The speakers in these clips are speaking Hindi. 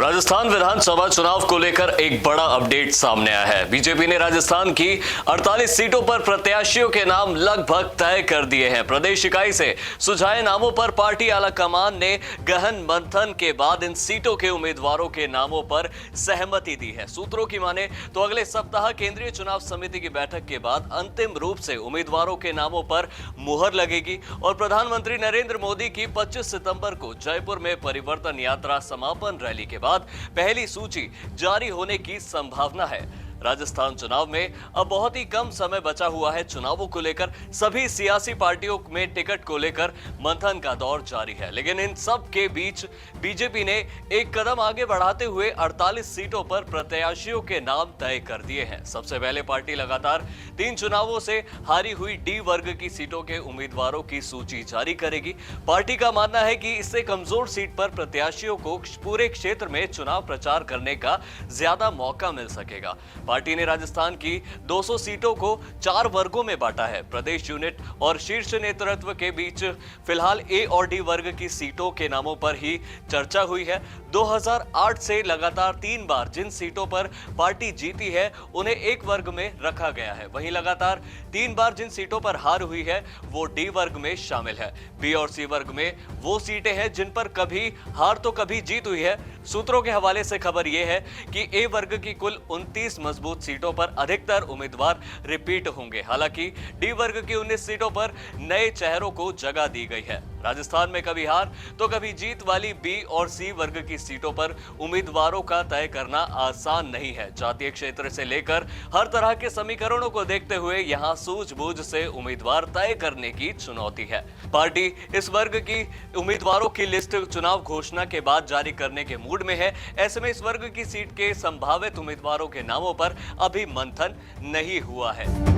राजस्थान विधानसभा चुनाव को लेकर एक बड़ा अपडेट सामने आया है। बीजेपी ने राजस्थान की 48 सीटों पर प्रत्याशियों के नाम लगभग तय कर दिए हैं। प्रदेश इकाई से सुझाए नामों पर पार्टी आला कमान ने गहन मंथन के बाद इन सीटों के उम्मीदवारों के नामों पर सहमति दी है। सूत्रों की माने तो अगले सप्ताह केंद्रीय चुनाव समिति की बैठक के बाद अंतिम रूप से उम्मीदवारों के नामों पर मुहर लगेगी और प्रधानमंत्री नरेंद्र मोदी की 25 सितंबर को जयपुर में परिवर्तन यात्रा समापन रैली के बाद पहली सूची जारी होने की संभावना है। राजस्थान चुनाव में अब बहुत ही कम समय बचा हुआ है। चुनावों को लेकर सभी सियासी पार्टियों में टिकट को लेकर मंथन का दौर जारी है, लेकिन इन सब के बीच बीजेपी ने एक कदम आगे बढ़ाते हुए 48 सीटों पर प्रत्याशियों के नाम तय कर दिए हैं। सबसे पहले पार्टी लगातार 3 चुनावों से हारी हुई डी वर्ग की सीटों के उम्मीदवारों की सूची जारी करेगी। पार्टी का मानना है कि इससे कमजोर सीट पर प्रत्याशियों को पूरे क्षेत्र में चुनाव प्रचार करने का ज्यादा मौका मिल सकेगा। पार्टी ने राजस्थान की 200 सीटों को 4 वर्गों में बांटा है। प्रदेश यूनिट और शीर्ष नेतृत्व के बीच फिलहाल ए और डी वर्ग की सीटों के नामों पर ही चर्चा हुई है। 2008 से लगातार 3 बार जिन सीटों पर पार्टी जीती है उन्हें एक वर्ग में रखा गया है। वहीं लगातार 3 बार जिन सीटों पर हार हुई है वो डी वर्ग में शामिल है। बी और सी वर्ग में वो सीटें हैं जिन पर कभी हार तो कभी जीत हुई है। सूत्रों के हवाले से खबर यह है कि ए वर्ग की कुल 29 मजबूत सीटों पर अधिकतर उम्मीदवार रिपीट होंगे। हालांकि डी वर्ग की 19 सीटों पर नए चेहरों को जगह दी गई है। राजस्थान में कभी हार तो कभी जीत वाली बी और सी वर्ग की सीटों पर उम्मीदवारों का तय करना आसान नहीं है। जातीय क्षेत्र से लेकर हर तरह के समीकरणों को देखते हुए यहां सूझबूझ से उम्मीदवार तय करने की चुनौती है। पार्टी इस वर्ग की उम्मीदवारों की लिस्ट चुनाव घोषणा के बाद जारी करने के मूड में है। ऐसे में इस वर्ग की सीट के संभावित उम्मीदवारों के नामों पर अभी मंथन नहीं हुआ है।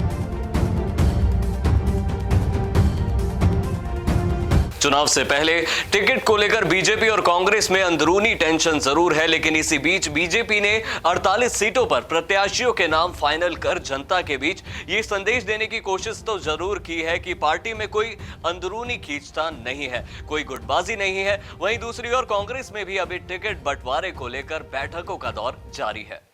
चुनाव से पहले टिकट को लेकर बीजेपी और कांग्रेस में अंदरूनी टेंशन जरूर है, लेकिन इसी बीच बीजेपी ने 48 सीटों पर प्रत्याशियों के नाम फाइनल कर जनता के बीच ये संदेश देने की कोशिश तो जरूर की है कि पार्टी में कोई अंदरूनी खींचतान नहीं है, कोई गुटबाजी नहीं है। वहीं दूसरी ओर कांग्रेस में भी अभी टिकट बंटवारे को लेकर बैठकों का दौर जारी है।